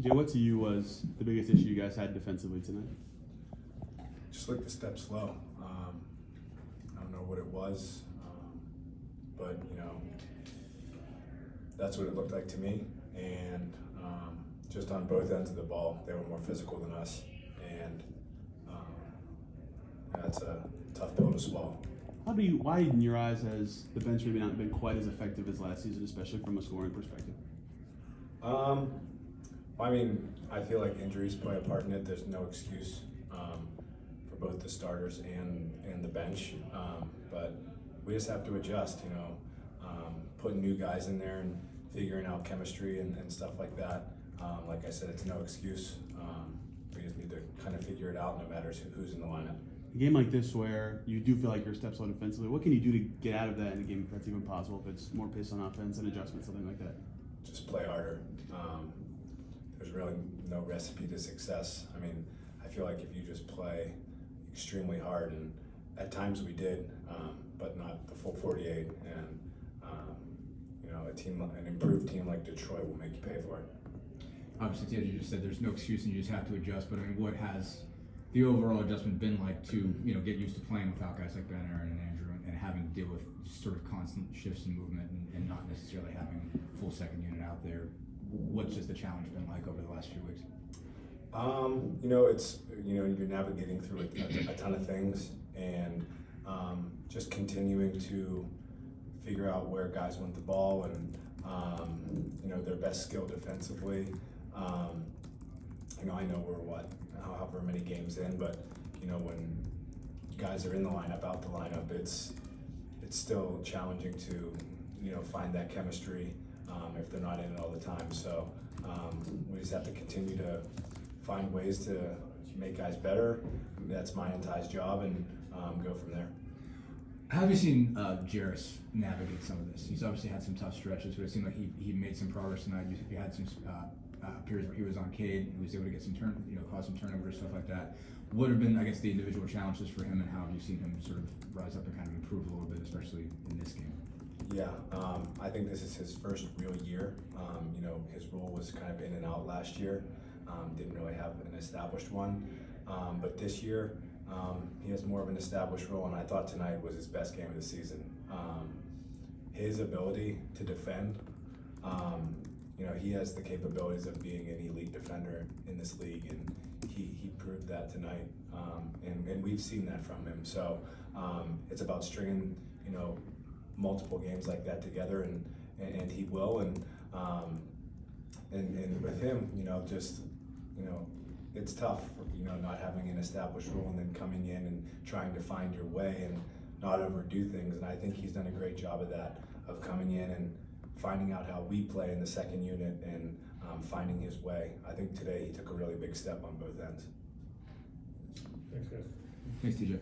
Jay, what to you was the biggest issue you guys had defensively tonight? Just like the step slow. I don't know what it was, but that's what it looked like to me. And just on both ends of the ball, they were more physical than us, and that's a tough pill to swallow. Why in your eyes has the bench maybe not been quite as effective as last season, especially from a scoring perspective? I mean, I feel like injuries play a part in it. There's no excuse for both the starters and the bench, but we just have to adjust. Putting new guys in there and figuring out chemistry and stuff like that. Like I said, it's no excuse. We just need to kind of figure it out, no matter who's in the lineup. A game like this where you do feel like you're steps slow defensively, what can you do to get out of that in a game if that's even possible, if it's more pace on offense and adjustment, something like that? Just play harder. There's really no recipe to success. I mean, I feel like if you just play extremely hard, and at times we did, but not the full 48, and an improved team like Detroit will make you pay for it. Obviously, as you just said, there's no excuse and you just have to adjust, but I mean, what has the overall adjustment been like to get used to playing without guys like Ben, Aaron, and Andrew, and having to deal with just sort of constant shifts in movement and not necessarily having full second unit out there? What's just the challenge been like over the last few weeks? It's you're navigating through a ton of things, and just continuing to figure out where guys want the ball and their best skill defensively. I know we're however many games in, but when guys are in the lineup, out the lineup, it's still challenging to find that chemistry if they're not in it all the time. So we just have to continue to find ways to make guys better. That's mine and Ty's job, and go from there. How have you seen Jarris navigate some of this? He's obviously had some tough stretches, but it seemed like he made some progress tonight. You had some periods where he was on Cade, he was able to get some cause some turnovers, stuff like that. What have been, I guess, the individual challenges for him, and how have you seen him sort of rise up and kind of improve a little bit, especially in this game? Yeah, I think this is his first real year. His role was kind of in and out last year. Didn't really have an established one, but this year he has more of an established role, and I thought tonight was his best game of the season. His ability to defend, he has the capabilities of being an elite defender in this league, and he proved that tonight, and we've seen that from him. So it's about stringing multiple games like that together, and he will, and with him, it's tough, not having an established role and then coming in and trying to find your way and not overdo things. And I think he's done a great job of that, of coming in and finding out how we play in the second unit and finding his way. I think today he took a really big step on both ends. Thanks, guys. Thanks, TJ.